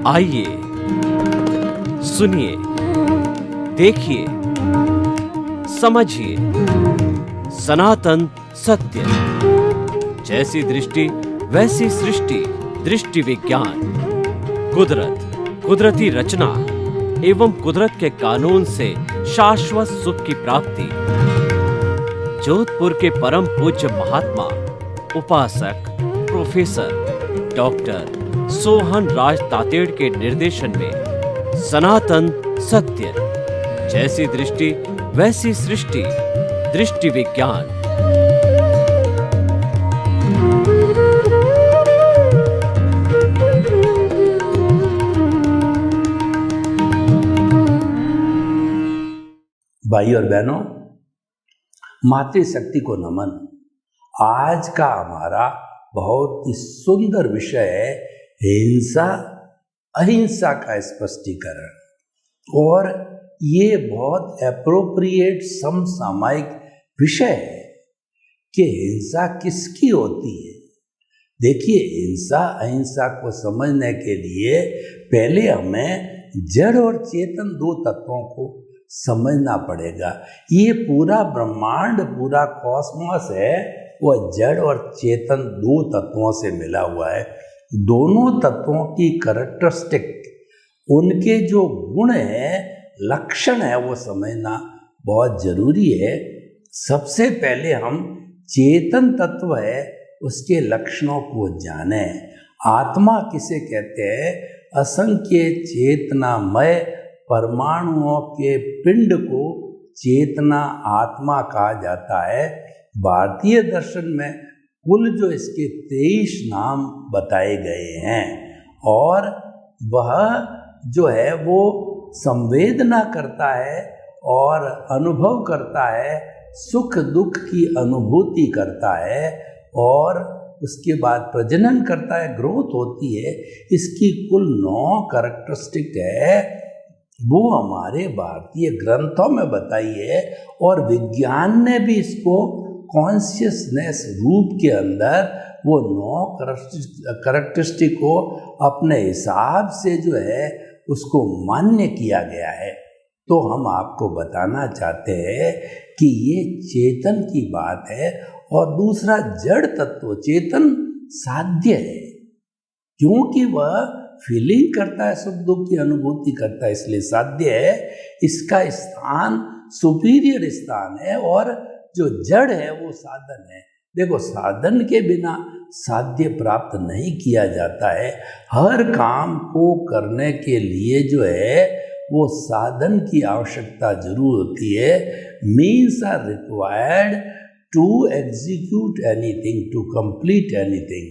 आइए, सुनिए, देखिए, समझिए सनातन सत्य। जैसी दृष्टि वैसी सृष्टि, दृष्टि विज्ञान। कुदरत, कुदरती रचना एवं कुदरत के कानून से शाश्वत सुख की प्राप्ति। जोधपुर के परम पूज्य महात्मा उपासक प्रोफेसर डॉक्टर सोहन राज तातेड़ के निर्देशन में सनातन सत्य। जैसी दृष्टि वैसी सृष्टि, दृष्टि विज्ञान। भाई और बहनों, मातृशक्ति को नमन। आज का हमारा बहुत ही सुंदर विषय है हिंसा अहिंसा का स्पष्टीकरण। और ये बहुत एप्रोप्रिएट समसामयिक विषय है कि हिंसा किसकी होती है। देखिए, हिंसा अहिंसा को समझने के लिए पहले हमें जड़ और चेतन दो तत्वों को समझना पड़ेगा। ये पूरा ब्रह्मांड, पूरा कॉस्मोस है, वह जड़ और चेतन दो तत्वों से मिला हुआ है। दोनों तत्वों की कैरेक्टरिस्टिक, उनके जो गुण है, लक्षण है, वो समझना बहुत जरूरी है। सबसे पहले हम चेतन तत्व है उसके लक्षणों को जानें। आत्मा किसे कहते हैं? असंख्य चेतनामय परमाणुओं के पिंड को चेतना आत्मा कहा जाता है। भारतीय दर्शन में कुल जो इसके 23 नाम बताए गए हैं, और वह जो है वो संवेदना करता है और अनुभव करता है, सुख दुख की अनुभूति करता है, और उसके बाद प्रजनन करता है, ग्रोथ होती है। इसकी कुल 9 कैरेक्टरिस्टिक है, वो हमारे भारतीय ग्रंथों में बताई है। और विज्ञान ने भी इसको कॉन्शियसनेस रूप के अंदर वो 9 कैरेक्टरिस्टिक को अपने हिसाब से जो है उसको मान्य किया गया है। तो हम आपको बताना चाहते हैं कि ये चेतन की बात है। और दूसरा जड़ तत्व, चेतन साध्य है, क्योंकि वह फीलिंग करता है, सुख दुख की अनुभूति करता है, इसलिए साध्य है। इसका स्थान सुपीरियर स्थान है, और जो जड़ है वो साधन है। देखो, साधन के बिना साध्य प्राप्त नहीं किया जाता है। हर काम को करने के लिए जो है वो साधन की आवश्यकता जरूर होती है। Means are required to execute anything, to complete anything.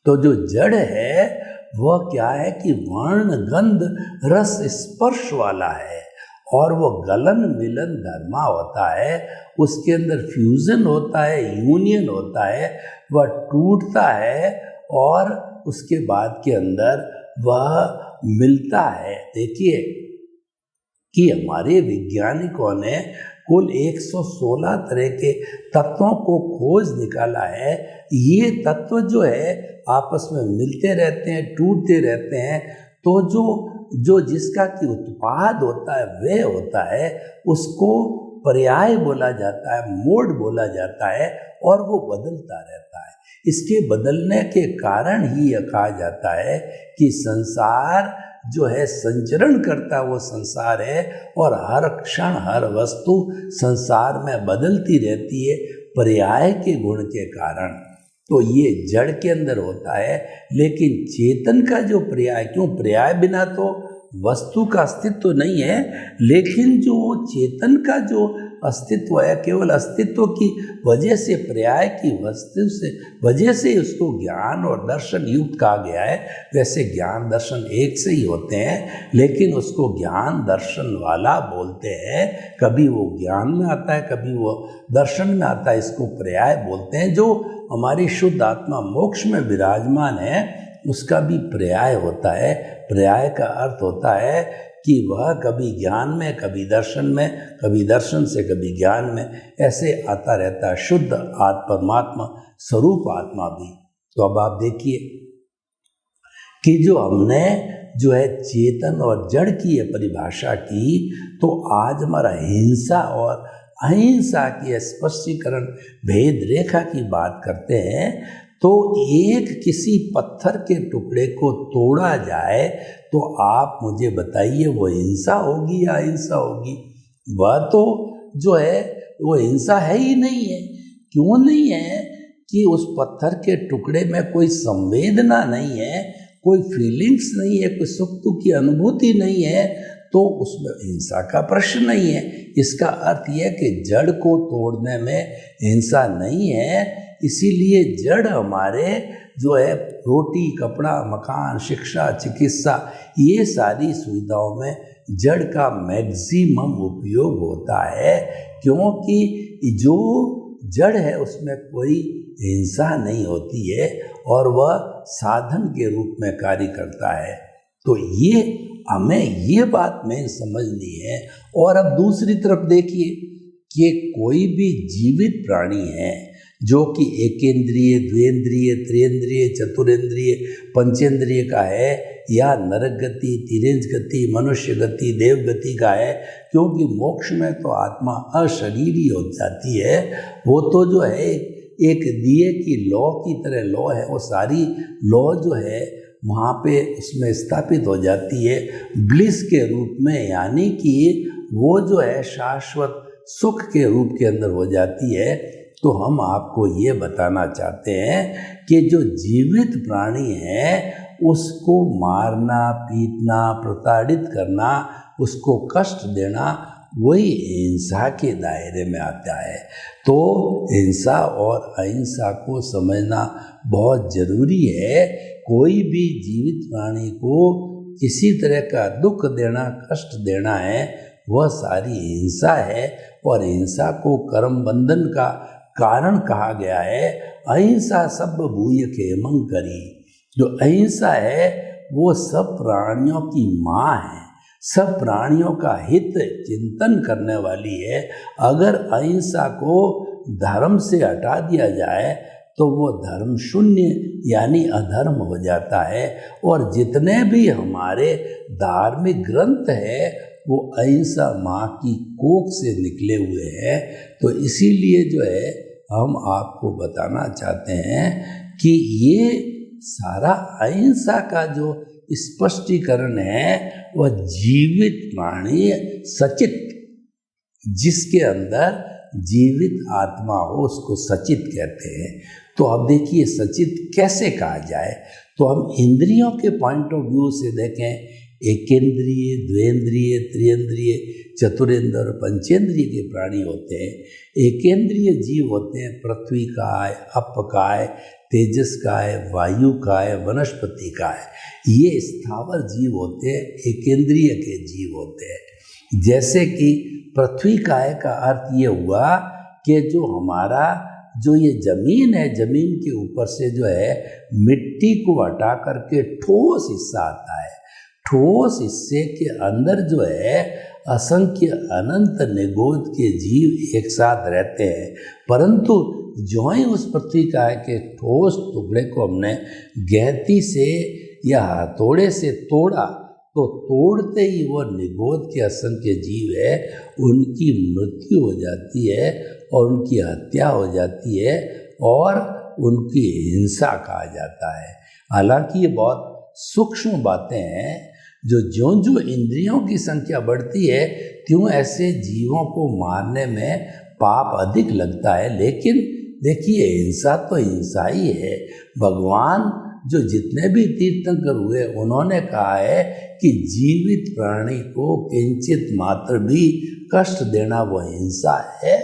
तो जो जड़ है वह क्या है कि वर्ण गंध रस स्पर्श वाला है, और वो गलन मिलन धर्मा होता है। उसके अंदर फ्यूजन होता है, यूनियन होता है, वह टूटता है और उसके बाद के अंदर वह मिलता है। देखिए कि हमारे वैज्ञानिकों ने कुल 116 तरह के तत्वों को खोज निकाला है। ये तत्व जो है आपस में मिलते रहते हैं, टूटते रहते हैं। तो जो जिसका कि उत्पाद होता है वह होता है, उसको पर्याय बोला जाता है, मोड बोला जाता है, और वो बदलता रहता है। इसके बदलने के कारण ही यह कहा जाता है कि संसार जो है संचरण करता वो संसार है, और हर क्षण हर वस्तु संसार में बदलती रहती है पर्याय के गुण के कारण। तो ये जड़ के अंदर होता है। लेकिन चेतन का जो पर्याय, क्यों पर्याय बिना तो वस्तु का अस्तित्व तो नहीं है, लेकिन जो चेतन का जो अस्तित्व है, केवल अस्तित्व की वजह से, पर्याय की वस्तु से वजह से उसको ज्ञान और दर्शन युक्त कहा गया है। वैसे ज्ञान दर्शन एक से ही होते हैं, लेकिन उसको ज्ञान दर्शन वाला बोलते हैं। कभी वो ज्ञान में आता है, कभी वो दर्शन में आता है, इसको पर्याय बोलते हैं। जो हमारी शुद्ध आत्मा मोक्ष में विराजमान है, उसका भी पर्याय होता है। पर्याय का अर्थ होता है कि वह कभी ज्ञान में, कभी दर्शन में, कभी दर्शन से कभी ज्ञान में, ऐसे आता रहता है। शुद्ध परमात्मा स्वरूप आत्मा भी। तो अब आप देखिए कि जो हमने जो है चेतन और जड़ की ये परिभाषा की, तो आज हमारा हिंसा और अहिंसा की स्पष्टीकरण भेद रेखा की बात करते हैं। तो एक किसी पत्थर के टुकड़े को तोड़ा जाए तो आप मुझे बताइए वो हिंसा होगी या अहिंसा होगी? वह तो जो है वो हिंसा है ही नहीं है। क्यों नहीं है? कि उस पत्थर के टुकड़े में कोई संवेदना नहीं है, कोई फीलिंग्स नहीं है, कोई सुख दुख की अनुभूति नहीं है, तो उसमें हिंसा का प्रश्न नहीं है। इसका अर्थ यह कि जड़ को तोड़ने में हिंसा नहीं है। इसीलिए जड़ हमारे जो है रोटी, कपड़ा, मकान, शिक्षा, चिकित्सा, ये सारी सुविधाओं में जड़ का मैक्सिमम उपयोग होता है, क्योंकि जो जड़ है उसमें कोई हिंसा नहीं होती है और वह साधन के रूप में कार्य करता है। तो ये हमें ये बात में समझनी है। और अब दूसरी तरफ देखिए कि कोई भी जीवित प्राणी है जो कि एकेंद्रिय, द्वेंद्रिय, त्रियेंद्रिय, चतुरेंद्रिय, पंचेंद्रिय का है, या नरक गति, तिरेंज गति, मनुष्य गति, देव गति का है, क्योंकि मोक्ष में तो आत्मा अशरीरी हो जाती है। वो तो जो है एक दिए की लौ की तरह लौ है, वो सारी लौ जो है वहाँ पे उसमें स्थापित हो जाती है ब्लिस के रूप में, यानी कि वो जो है शाश्वत सुख के रूप के अंदर हो जाती है। तो हम आपको ये बताना चाहते हैं कि जो जीवित प्राणी है उसको मारना, पीटना, प्रताड़ित करना, उसको कष्ट देना, वही हिंसा के दायरे में आता है। तो हिंसा और अहिंसा को समझना बहुत ज़रूरी है। कोई भी जीवित प्राणी को किसी तरह का दुख देना, कष्ट देना है, वह सारी हिंसा है। और हिंसा को कर्म बंधन का कारण कहा गया है। अहिंसा सब भूय खेमं करी। जो अहिंसा है वो सब प्राणियों की माँ है, सब प्राणियों का हित चिंतन करने वाली है। अगर अहिंसा को धर्म से हटा दिया जाए तो वो धर्म शून्य यानी अधर्म हो जाता है। और जितने भी हमारे धार्मिक ग्रंथ है वो अहिंसा माँ की कोख से निकले हुए हैं। तो इसीलिए जो है हम आपको बताना चाहते हैं कि ये सारा अहिंसा का जो स्पष्टीकरण है वह जीवित प्राणी सचित, जिसके अंदर जीवित आत्मा हो उसको सचित कहते हैं। तो अब देखिए सचित कैसे कहा जाए, तो हम इंद्रियों के पॉइंट ऑफ व्यू से देखें। एकेंद्रिय, द्वेंद्रिय, त्रियेंद्रिय, चतुरेंद्र और पंचेंद्रिय के प्राणी होते हैं। एकेंद्रिय जीव होते हैं पृथ्वी काय, अप काय, तेजस काय, वायु काय, वनस्पति काय। ये स्थावर जीव होते हैं, एकेंद्रिय के जीव होते हैं। जैसे कि पृथ्वी काय का अर्थ ये हुआ कि जो हमारा जो ये ज़मीन है, ज़मीन के ऊपर से जो है मिट्टी को हटा करके ठोस हिस्सा आता है। ठोस हिस्से के अंदर जो है असंख्य अनंत निगोद के जीव एक साथ रहते हैं। परंतु जो ही उस पृथ्वी काय के ठोस टुकड़े को हमने गहती से या हथौड़े से तोड़ा, तो तोड़ते ही वो निगोद के असंख्य जीव है उनकी मृत्यु हो जाती है और उनकी हत्या हो जाती है और उनकी हिंसा कहा जाता है। हालांकि ये बहुत सूक्ष्म बातें हैं। जो ज्यों इंद्रियों की संख्या बढ़ती है त्यों ऐसे जीवों को मारने में पाप अधिक लगता है। लेकिन देखिए हिंसा तो हिंसा ही है। भगवान जो जितने भी तीर्थंकर हुए उन्होंने कहा है कि जीवित प्राणी को किंचित मात्र भी कष्ट देना वो हिंसा है।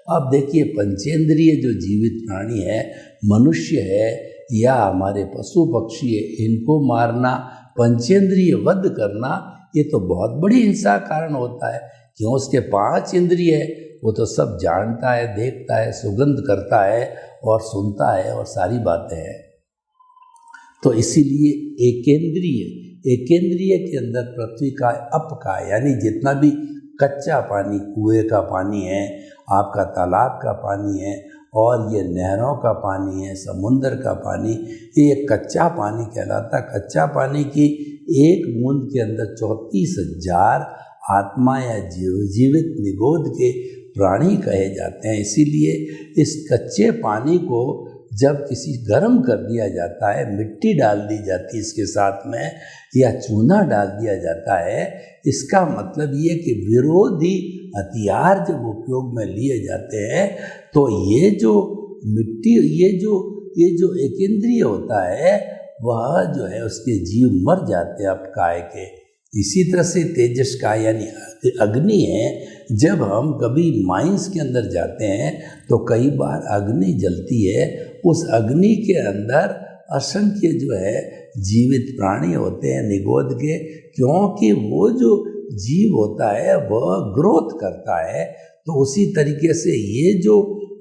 अब देखिए पंचेंद्रिय जो जीवित प्राणी है, मनुष्य है या हमारे पशु पक्षी है, इनको मारना, पंचेंद्रिय वध करना, ये तो बहुत बड़ी हिंसा का कारण होता है। क्यों? उसके 5 इंद्रिय है, वो तो सब जानता है, देखता है, सुगंध करता है और सुनता है और सारी बातें हैं। तो इसीलिए एकेंद्रिय के अंदर पृथ्वी का, अप का, यानी जितना भी कच्चा पानी, कुएं का पानी है, आपका तालाब का पानी है और ये नहरों का पानी है, समुंदर का पानी, ये कच्चा पानी कहलाता है। कच्चा पानी की एक बूंद के अंदर 34,000 आत्मा या जीवित निगोद के प्राणी कहे जाते हैं। इसीलिए इस कच्चे पानी को जब किसी गर्म कर दिया जाता है, मिट्टी डाल दी जाती है इसके साथ में, या चूना डाल दिया जाता है, इसका मतलब ये कि विरोधी हथियार जब उपयोग में लिए जाते हैं तो ये जो मिट्टी, ये जो एक इंद्रिय होता है वह जो है उसके जीव मर जाते हैं अपकाय के। इसी तरह से तेजस का यानी अग्नि है, जब हम कभी माइंस के अंदर जाते हैं तो कई बार अग्नि जलती है, उस अग्नि के अंदर असंख्य जो है जीवित प्राणी होते हैं निगोद के, क्योंकि वो जो जीव होता है वह ग्रोथ करता है। तो उसी तरीके से ये जो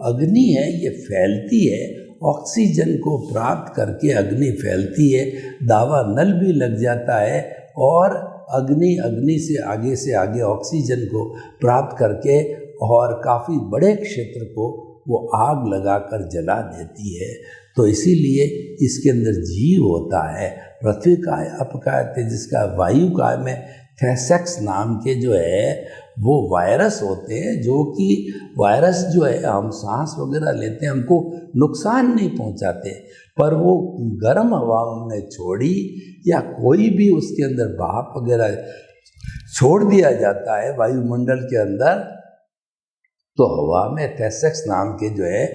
अग्नि है ये फैलती है, ऑक्सीजन को प्राप्त करके अग्नि फैलती है, दावा नल भी लग जाता है और अग्नि से आगे ऑक्सीजन को प्राप्त करके और काफ़ी बड़े क्षेत्र को वो आग लगाकर जला देती है। तो इसीलिए इसके अंदर जीव होता है। पृथ्वी काय, अपकाय, तेजस का, वायु काय में थैसेक्स नाम के जो है वो वायरस होते हैं, जो कि वायरस जो है हम सांस वगैरह लेते हैं, हमको नुकसान नहीं पहुंचाते, पर वो गर्म हवा हमने छोड़ी या कोई भी उसके अंदर भाप वगैरह छोड़ दिया जाता है वायुमंडल के अंदर, तो हवा में थैसेक्स नाम के जो है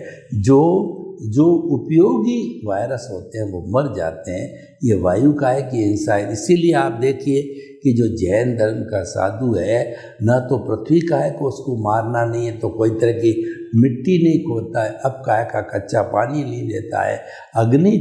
जो उपयोगी वायरस होते हैं वो मर जाते हैं। ये वायु काय की इंसाइड। इसीलिए आप देखिए कि जो जैन धर्म का साधु है, न तो पृथ्वी काय को उसको मारना नहीं है, तो कोई तरह की मिट्टी नहीं खोदता है, अब काय का कच्चा पानी नहीं लेता है, अग्नि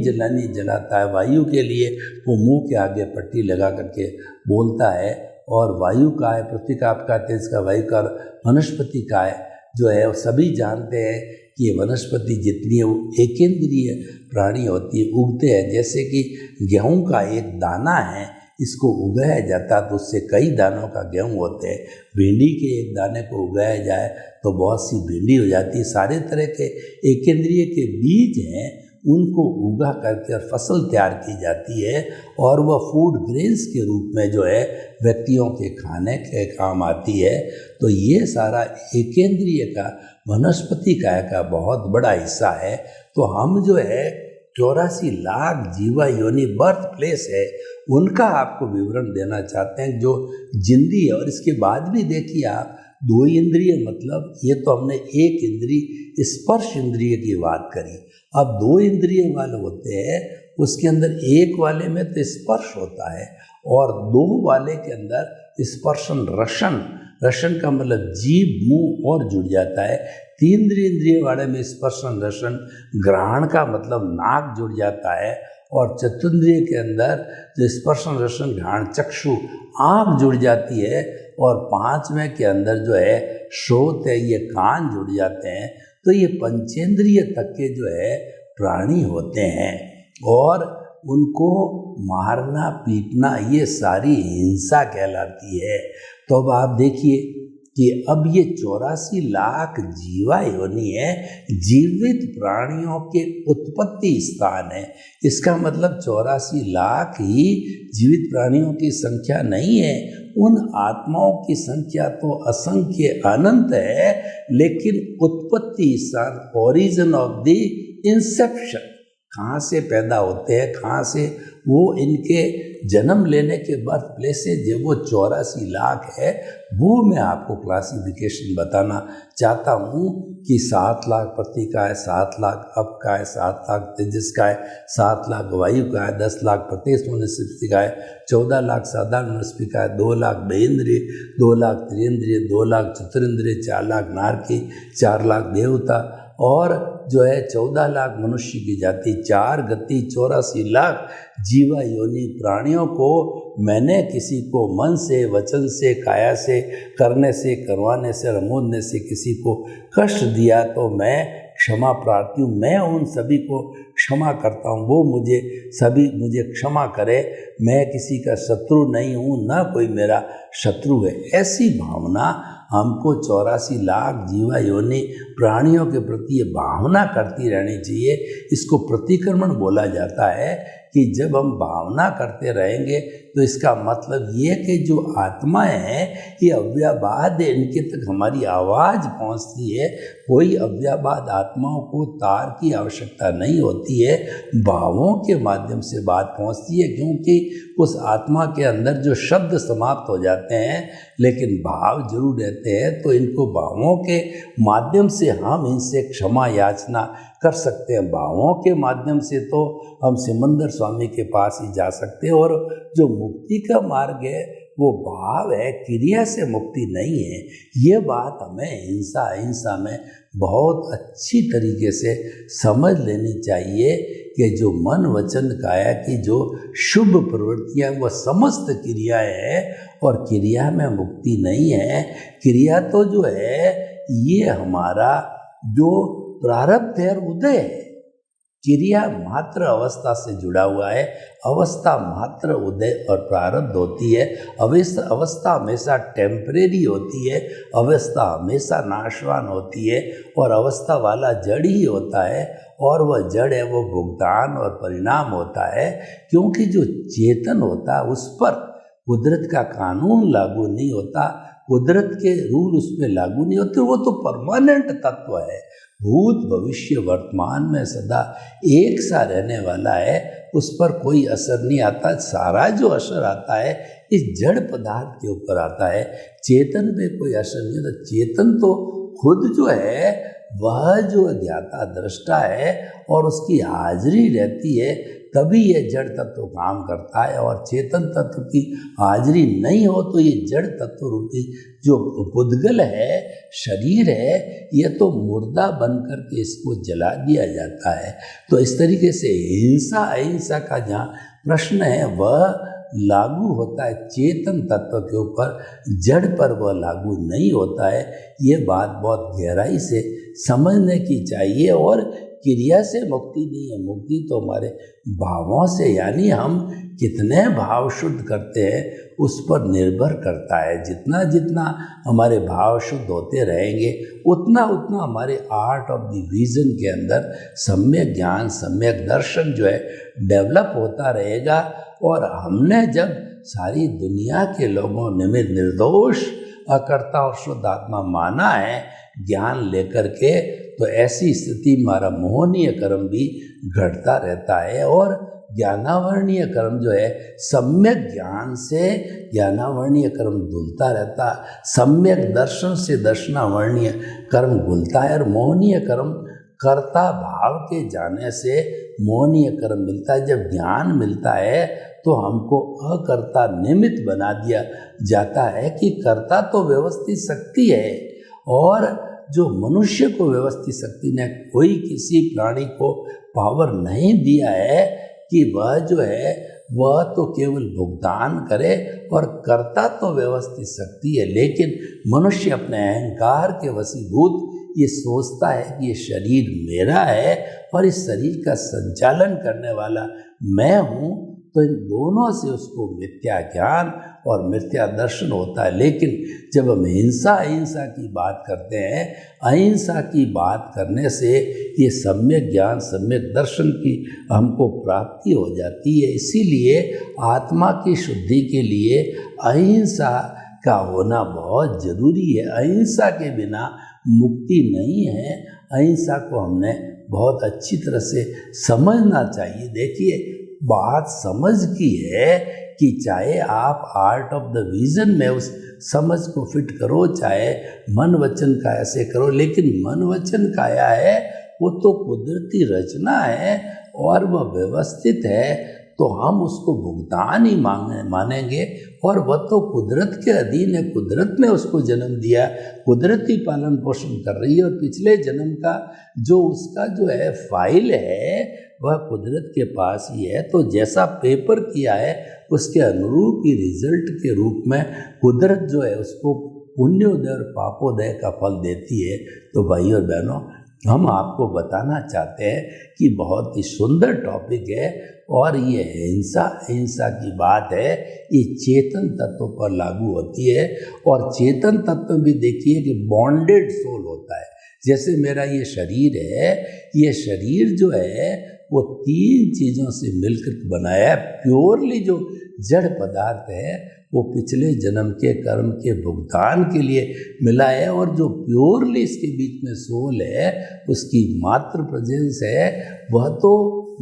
जलाता है वायु के लिए, वो मुंह के आगे पट्टी लगा करके बोलता है। और वायु काय, पृथ्वी का, आपका, तेज का, वायु का, वनस्पति काय जो है वो सभी जानते हैं कि ये वनस्पति जितनी है वो एकेंद्रीय प्राणी होती है, उगते हैं। जैसे कि गेहूं का एक दाना है, इसको उगाया जाता है तो उससे कई दानों का गेहूं होते हैं। भिंडी के एक दाने को उगाया जाए तो बहुत सी भिंडी हो जाती है। सारे तरह के एकेंद्रीय के बीज हैं, उनको उगा करके फसल तैयार की जाती है और वह फूड ग्रेन्स के रूप में जो है व्यक्तियों के खाने के काम आती है। तो ये सारा एकेंद्रीय का, वनस्पति काय का बहुत बड़ा हिस्सा है। तो हम जो है 84 लाख जीवा योनि बर्थ प्लेस है, उनका आपको विवरण देना चाहते हैं जो जिंदी है। और इसके बाद भी देखिए आप, 2 इंद्रिय मतलब ये तो हमने एक इंद्रिय स्पर्श इंद्रिय की बात करी, अब 2 इंद्रिय वाले होते हैं, उसके अंदर एक वाले में तो स्पर्श होता है और 2 वाले के अंदर स्पर्शन रसन का मतलब जीभ मुंह और जुड़ जाता है। 3 इंद्रिय वाले में स्पर्शन रसन ग्रहण का मतलब नाक जुड़ जाता है और चतुर्ंद्रिय के अंदर जो स्पर्शन रसन घ्राण चक्षु आँख जुड़ जाती है और 5वें के अंदर जो है श्रोत है, ये कान जुड़ जाते हैं। तो ये पंचेंद्रिय तक के जो है प्राणी होते हैं और उनको मारना पीटना ये सारी हिंसा कहलाती है। तो अब आप देखिए कि अब ये 84 लाख जीवा योनि है, जीवित प्राणियों के उत्पत्ति स्थान है। इसका मतलब 84 लाख ही जीवित प्राणियों की संख्या नहीं है, उन आत्माओं की संख्या तो असंख्य अनंत है, लेकिन उत्पत्ति स्थान, ओरिजिन ऑफ द इंसेप्शन, कहाँ से पैदा होते हैं, कहाँ से वो इनके जन्म लेने के बर्थ प्लेस से जो वो 84 लाख है, वो मैं आपको क्लासिफिकेशन बताना चाहता हूँ कि 7 लाख पृथ्वी का है, 7 लाख अप का है, 7 लाख तेजस का है, 7 लाख वायु का है, 10 लाख प्रत्यक्ष वनस्पति का है, 14 लाख साधारण वनस्पति का है, 2 लाख बेन्द्रिय, 2 लाख त्रिंद्रिय, 2 लाख चतुरिंद्रिय, 4 लाख नारकी, 4 लाख देवता और जो है 14 लाख मनुष्य की जाति, 4 गति 84 लाख जीवा योनि प्राणियों को मैंने किसी को मन से, वचन से, काया से, करने से, करवाने से, रमोदने से किसी को कष्ट दिया तो मैं क्षमा प्रार्थी हूँ, मैं उन सभी को क्षमा करता हूँ, वो मुझे क्षमा करे, मैं किसी का शत्रु नहीं हूँ, ना कोई मेरा शत्रु है। ऐसी भावना हमको 84 लाख जीवा योनि प्राणियों के प्रति ये भावना करती रहनी चाहिए। इसको प्रतिक्रमण बोला जाता है कि जब हम भावना करते रहेंगे तो इसका मतलब ये कि जो आत्माएं हैं ये अव्ययवाद है, इनके तक हमारी आवाज़ पहुंचती है। कोई अव्ययवाद आत्माओं को तार की आवश्यकता नहीं होती है, भावों के माध्यम से बात पहुंचती है, क्योंकि उस आत्मा के अंदर जो शब्द समाप्त हो जाते हैं लेकिन भाव जरूर रहते हैं। तो इनको भावों के माध्यम से हम इनसे क्षमा याचना कर सकते हैं। भावों के माध्यम से तो हम सिमंदर स्वामी के पास ही जा सकते हैं। और जो मुक्ति का मार्ग है वो भाव है, क्रिया से मुक्ति नहीं है। ये बात हमें अहिंसा में बहुत अच्छी तरीके से समझ लेनी चाहिए कि जो मन वचन काया की जो शुभ प्रवृत्तियाँ वो समस्त क्रियाएं हैं और क्रिया में मुक्ति नहीं है। क्रिया तो जो है ये हमारा जो प्रारब्ध है उदय है। क्रिया मात्र अवस्था से जुड़ा हुआ है, अवस्था मात्र उदय और प्रारब्ध होती है। अवस्था हमेशा टेम्परेरी होती है, अवस्था हमेशा नाशवान होती है और अवस्था वाला जड़ ही होता है। और वह जड़ है वो भुगतान और परिणाम होता है, क्योंकि जो चेतन होता है उस पर कुदरत का कानून लागू नहीं होता, कुदरत के रूल उस पर लागू नहीं होते। वो तो परमानेंट तत्व है, भूत भविष्य वर्तमान में सदा एक सा रहने वाला है, उस पर कोई असर नहीं आता। सारा जो असर आता है इस जड़ पदार्थ के ऊपर आता है, चेतन पे कोई असर नहीं होता। चेतन तो खुद जो है वह जो ज्ञाता दृष्टा है और उसकी हाजिरी रहती है, तभी ये जड़ तत्व काम करता है। और चेतन तत्व की हाजिरी नहीं हो तो ये जड़ तत्व रूपी जो पुद्गल है, शरीर है, ये तो मुर्दा बन करके इसको जला दिया जाता है। तो इस तरीके से हिंसा अहिंसा का जहाँ प्रश्न है वह लागू होता है चेतन तत्व के ऊपर, जड़ पर वह लागू नहीं होता है। ये बात बहुत गहराई से समझने की चाहिए। और क्रिया से मुक्ति नहीं है, मुक्ति तो हमारे भावों से, यानी हम कितने भाव शुद्ध करते हैं उस पर निर्भर करता है। जितना जितना हमारे भाव शुद्ध होते रहेंगे उतना उतना हमारे आर्ट ऑफ द विजन के अंदर सम्यक ज्ञान सम्यक दर्शन जो है डेवलप होता रहेगा। और हमने जब सारी दुनिया के लोगों ने निर्दोष अकर्ता और शुद्ध आत्मा माना है ज्ञान लेकर के, तो ऐसी स्थिति में हमारा मोहनीय कर्म भी घटता रहता है। और ज्ञानावरणीय कर्म जो है सम्यक ज्ञान से ज्ञानावरणीय कर्म धुलता रहता, सम्यक दर्शन से दर्शनावरणीय कर्म घुलता है। और मोहनीय कर्म कर्ता भाव के जाने से मोहनीय कर्म मिलता है। जब ज्ञान मिलता है तो हमको अकर्ता निमित्त बना दिया जाता है कि कर्ता तो व्यवस्थित शक्ति है, और जो मनुष्य को व्यवस्थित शक्ति ने कोई किसी प्राणी को पावर नहीं दिया है कि वह जो है वह तो केवल भुगतान करे, और कर्ता तो व्यवस्थित शक्ति है। लेकिन मनुष्य अपने अहंकार के वशीभूत ये सोचता है कि ये शरीर मेरा है और इस शरीर का संचालन करने वाला मैं हूँ। तो इन दोनों से उसको मिथ्या ज्ञान और मिथ्या दर्शन होता है। लेकिन जब हम हिंसा अहिंसा की बात करते हैं, अहिंसा की बात करने से ये सम्यक ज्ञान सम्यक दर्शन की हमको प्राप्ति हो जाती है। इसीलिए आत्मा की शुद्धि के लिए अहिंसा का होना बहुत ज़रूरी है। अहिंसा के बिना मुक्ति नहीं है। अहिंसा को हमने बहुत अच्छी तरह से समझना चाहिए। देखिए बात समझ की है कि चाहे आप आर्ट ऑफ द विजन में उस समझ को फिट करो, चाहे मन वचन काया से करो, लेकिन मन वचन काया है वो तो कुदरती रचना है और वह व्यवस्थित है, तो हम उसको भुगतान ही मानेंगे। और वह तो कुदरत के अधीन है, कुदरत ने उसको जन्म दिया, कुदरत ही पालन पोषण कर रही है। और पिछले जन्म का जो उसका जो है फाइल है वह कुदरत के पास ही है। तो जैसा पेपर किया है उसके अनुरूप ही रिजल्ट के रूप में कुदरत जो है उसको पुण्योदय और पापोदय का फल देती है। तो भाई और बहनों, हम आपको बताना चाहते हैं कि बहुत ही सुंदर टॉपिक है और ये हिंसा की बात है, ये चेतन तत्व पर लागू होती है। और चेतन तत्व भी देखिए कि बॉन्डेड सोल होता है। जैसे मेरा ये शरीर है, ये शरीर जो है वो 3 चीज़ों से मिलकर बनाया है। प्योरली जो जड़ पदार्थ है वो पिछले जन्म के कर्म के भुगतान के लिए मिला है, और जो प्योरली इसके बीच में सोल है, उसकी मात्र प्रेजेंस है, वह तो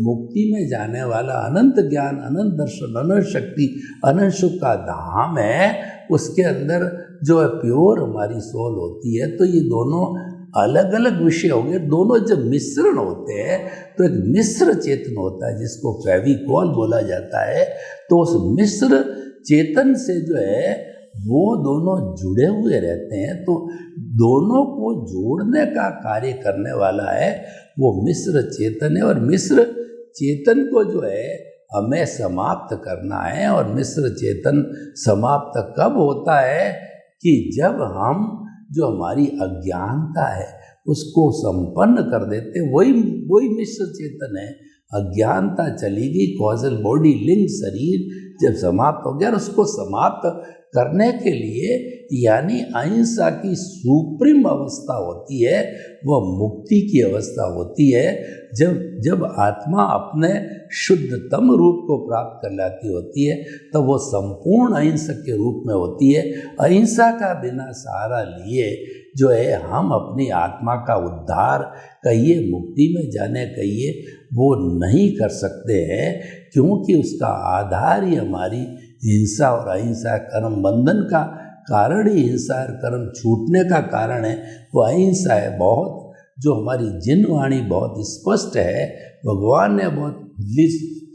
मुक्ति में जाने वाला अनंत ज्ञान, अनंत दर्शन, अनंत शक्ति, अनंत सुख का धाम है। उसके अंदर जो है प्योर हमारी सोल होती है। तो ये दोनों अलग अलग विषय हो गए, दोनों जब मिश्रण होते हैं तो एक मिश्र चेतन होता है जिसको फेविकॉल बोला जाता है। तो उस मिश्र चेतन से जो है वो दोनों जुड़े हुए रहते हैं। तो दोनों को जोड़ने का कार्य करने वाला है वो मिश्र चेतन है। और मिश्र चेतन को जो है हमें समाप्त करना है। और मिश्र चेतन समाप्त कब होता है कि जब हम जो हमारी अज्ञानता है उसको संपन्न कर देते, वही मिश्र चेतन है। अज्ञानता चली गई, कॉजल बॉडी, लिंग शरीर जब समाप्त हो गया, और उसको समाप्त करने के लिए यानी अहिंसा की सुप्रीम अवस्था होती है, वह मुक्ति की अवस्था होती है। जब आत्मा अपने शुद्धतम रूप को प्राप्त कर लाती होती है तब वो संपूर्ण अहिंसक के रूप में होती है। अहिंसा का बिना सहारा लिए जो है हम अपनी आत्मा का उद्धार कहिए, मुक्ति में जाने कहिए, वो नहीं कर सकते हैं, क्योंकि उसका आधार ही हमारी हिंसा और अहिंसा कर्म बंधन का कारण ही हिंसा और कर्म छूटने का कारण है वो अहिंसा है। बहुत जो हमारी जिन वाणी बहुत स्पष्ट है, भगवान ने बहुत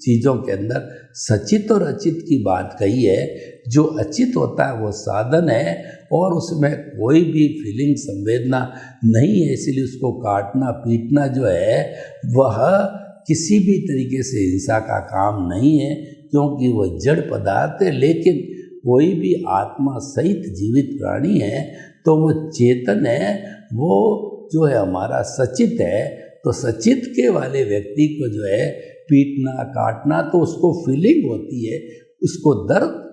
चीज़ों के अंदर सचित और अचित की बात कही है। जो अचित होता है वो साधन है और उसमें कोई भी फीलिंग संवेदना नहीं है, इसलिए उसको काटना पीटना जो है वह किसी भी तरीके से हिंसा का काम नहीं है, क्योंकि वह जड़ पदार्थ है। लेकिन कोई भी आत्मा सहित जीवित प्राणी है तो वो चेतन है, वो जो है हमारा सचित है। तो सचित के वाले व्यक्ति को जो है पीटना काटना तो उसको फीलिंग होती है, उसको दर्द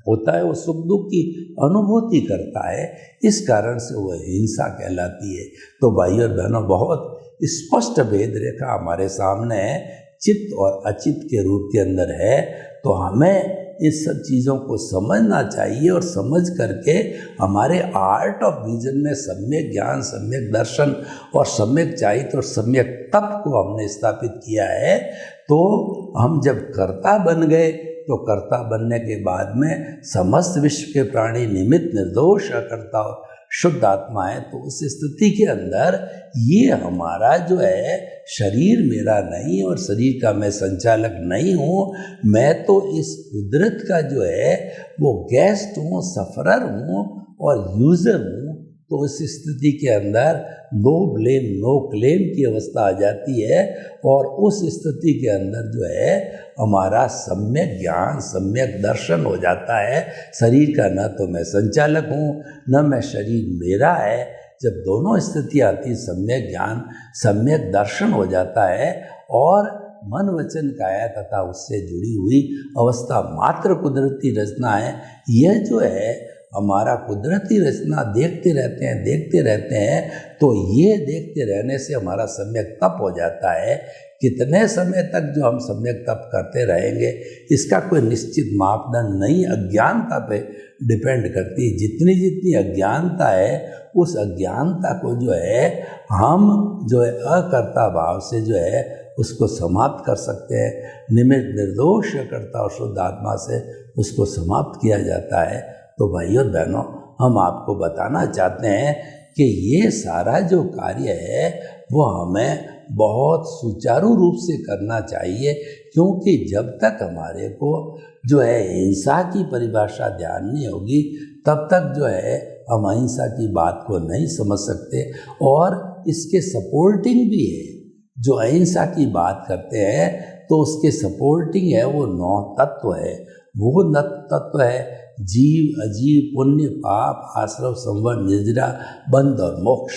होता है, वो सुख दुख की अनुभूति करता है, इस कारण से वह हिंसा कहलाती है। तो भाई और बहनों, बहुत स्पष्ट भेद रेखा हमारे सामने है, चित्त और अचित के रूप के अंदर है। तो हमें इस सब चीज़ों को समझना चाहिए और समझ करके हमारे आर्ट ऑफ विजन में सम्यक ज्ञान, सम्यक दर्शन और सम्यक चाहित और सम्यक तप को हमने स्थापित किया है। तो हम जब कर्ता बन गए तो कर्ता बनने के बाद में समस्त विश्व के प्राणी निमित्त निर्दोष अकर्ता और शुद्ध आत्मा है। तो उस स्थिति के अंदर ये हमारा जो है शरीर मेरा नहीं और शरीर का मैं संचालक नहीं हूँ, मैं तो इस कुदरत का जो है वो गेस्ट हूँ, सफरर हूँ और यूज़र हूँ। तो उस स्थिति के अंदर नो ब्लेम नो क्लेम की अवस्था आ जाती है और उस स्थिति के अंदर जो है हमारा सम्यक ज्ञान, सम्यक दर्शन हो जाता है। शरीर का न तो मैं संचालक हूँ, न मैं शरीर मेरा है। जब दोनों स्थितियाँ आती, सम्यक ज्ञान, सम्यक दर्शन हो जाता है और मन वचन काया तथा उससे जुड़ी हुई अवस्था मात्र कुदरती रचना है। यह जो है हमारा कुदरती रचना देखते रहते हैं तो ये देखते रहने से हमारा सम्यक तप हो जाता है। कितने समय तक जो हम सम्यक तप करते रहेंगे इसका कोई निश्चित मापदंड नहीं, अज्ञानता पे डिपेंड करती है। जितनी अज्ञानता है उस अज्ञानता को जो है हम जो है अकर्ता भाव से जो है उसको समाप्त कर सकते हैं। निमित्त निर्दोष कर्ता और शुद्ध आत्मा से उसको समाप्त किया जाता है। तो भाई और बहनों, हम आपको बताना चाहते हैं कि ये सारा जो कार्य है वो हमें बहुत सुचारू रूप से करना चाहिए, क्योंकि जब तक हमारे को जो है हिंसा की परिभाषा ध्यान नहीं होगी तब तक जो है हम अहिंसा की बात को नहीं समझ सकते। और इसके सपोर्टिंग भी है, जो अहिंसा की बात करते हैं तो उसके सपोर्टिंग है वो 9 तत्व है। वो 9 तत्व है जीव, अजीव, पुण्य, पाप, आश्रव, संवर, निद्रा, बंध और मोक्ष।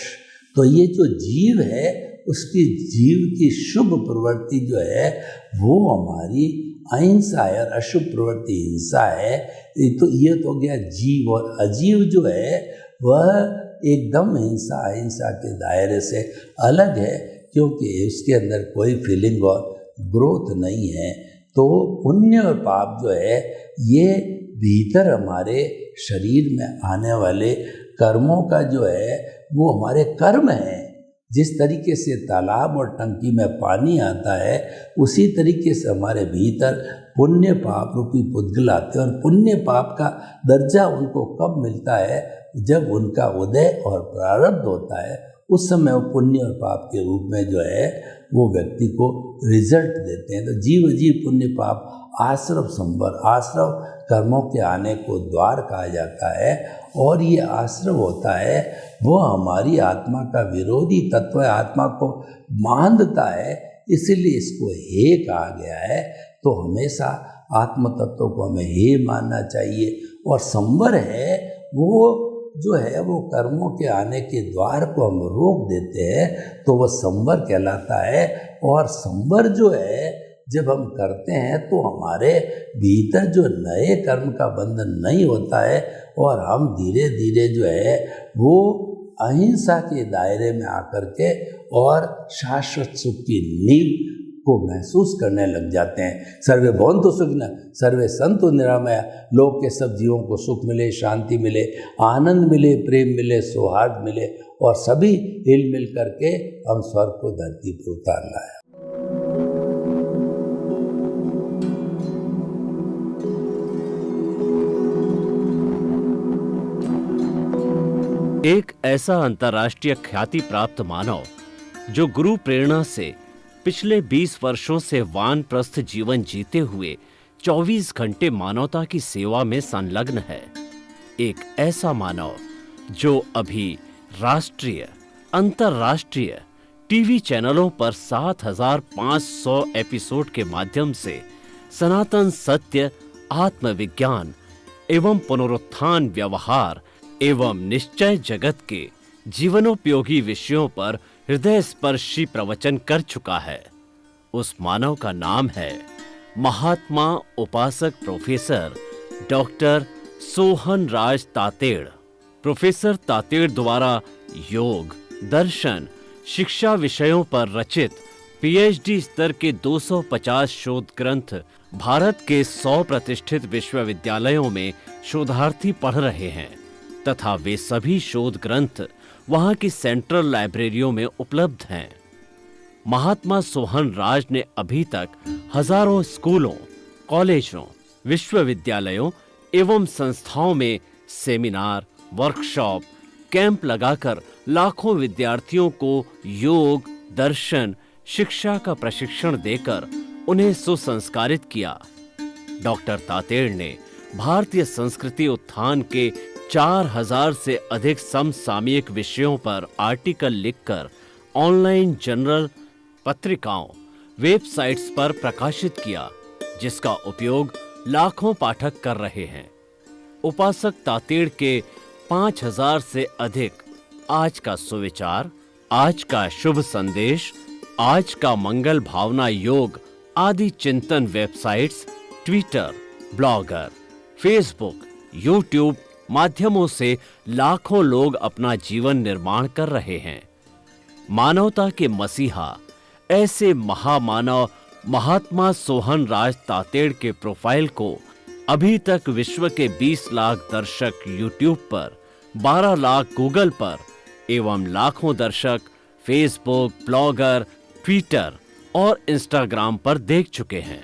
तो ये जो जीव है उसकी जीव की शुभ प्रवृत्ति जो है वो हमारी अहिंसा है और अशुभ प्रवृत्ति हिंसा है। ये तो गया जीव, और अजीव जो है वह एकदम हिंसा अहिंसा के दायरे से अलग है, क्योंकि उसके अंदर कोई फीलिंग और ग्रोथ नहीं है। तो पुण्य और पाप जो है ये भीतर हमारे शरीर में आने वाले कर्मों का जो है वो हमारे कर्म हैं। जिस तरीके से तालाब और टंकी में पानी आता है उसी तरीके से हमारे भीतर पुण्य पाप रूपी पुद्गल आते हैं, और पुण्य पाप का दर्जा उनको कब मिलता है? जब उनका उदय और प्रारब्ध होता है, उस समय वो पुण्य और पाप के रूप में जो है वो व्यक्ति को रिजल्ट देते हैं। तो जीव अजीव पुण्य पाप आश्रव संवर, आश्रव कर्मों के आने को द्वार कहा जाता है, और ये आश्रव होता है वो हमारी आत्मा का विरोधी तत्व है, आत्मा को बांधता है, इसलिए इसको हे कहा गया है। तो हमेशा आत्म तत्व को हमें हे मानना चाहिए। और संवर है वो जो है वो कर्मों के आने के द्वार को हम रोक देते हैं, तो वह संवर कहलाता है। और संवर जो है जब हम करते हैं तो हमारे भीतर जो नए कर्म का बंधन नहीं होता है, और हम धीरे धीरे जो है वो अहिंसा के दायरे में आकर के और शाश्वत सुख की नींव को महसूस करने लग जाते हैं। सर्वे भवन्तु सुखिनः, सर्वे सन्तु निरामया। लोक के सब जीवों को सुख मिले, शांति मिले, आनंद मिले, प्रेम मिले, सौहार्द मिले, और सभी हिल मिल करके हम स्वर्ग को धरती पर उतार लाए। एक ऐसा अंतर्राष्ट्रीय ख्याति प्राप्त मानव जो गुरु प्रेरणा से पिछले 20 वर्षों से वानप्रस्थ जीवन जीते हुए 24 घंटे मानवता की सेवा में संलग्न है। एक ऐसा मानव जो अभी राष्ट्रीय, अंतर्राष्ट्रीय टीवी चैनलों पर 7,500 एपिसोड के माध्यम से सनातन सत्य, आत्मविज्ञान एवं पुनरुत्थान, व्यवहार एवं निश्चय जगत के जीवनोपयोगी विषयों पर हृदय स्पर्शी प्रवचन कर चुका है। उस मानव का नाम है महात्मा उपासक प्रोफेसर डॉक्टर सोहन राज तातेड़। प्रोफेसर तातेड़ द्वारा योग, दर्शन, शिक्षा विषयों पर रचित पीएचडी स्तर के 250 शोध ग्रंथ भारत के 100 प्रतिष्ठित विश्वविद्यालयों में शोधार्थी पढ़ रहे हैं, तथा वे सभी शोध ग्रंथ वहां की सेंट्रल लाइब्रेरियों में उपलब्ध हैं। महात्मा सोहन राज ने अभी तक हजारों स्कूलों, कॉलेजों, विश्वविद्यालयों एवं संस्थाओं में सेमिनार, वर्कशॉप, कैंप लगाकर लाखों विद्यार्थियों को योग, दर्शन, शिक्षा का प्रशिक्षण देकर उन्हें सुसंस्कारित किया। डॉक्टर तातेड़ ने भारतीय संस्कृति उत्थान के 4000 से अधिक समसामयिक विषयों पर आर्टिकल लिखकर ऑनलाइन जर्नल, पत्रिकाओं, वेबसाइट्स पर प्रकाशित किया, जिसका उपयोग लाखों पाठक कर रहे हैं। उपासक तातेड़ के 5000 से अधिक आज का सुविचार, आज का शुभ संदेश, आज का मंगल भावना योग आदि चिंतन websites, Twitter, blogger, Facebook, YouTube माध्यमों से लाखों लोग अपना जीवन निर्माण कर रहे हैं। मानवता के मसीहा ऐसे महामानव महात्मा सोहन राज तातेड़ के प्रोफाइल को अभी तक विश्व के 20 लाख दर्शक यूट्यूब पर, 12 लाख गूगल पर एवं लाखों दर्शक फेसबुक, ब्लॉगर, ट्विटर और इंस्टाग्राम पर देख चुके हैं।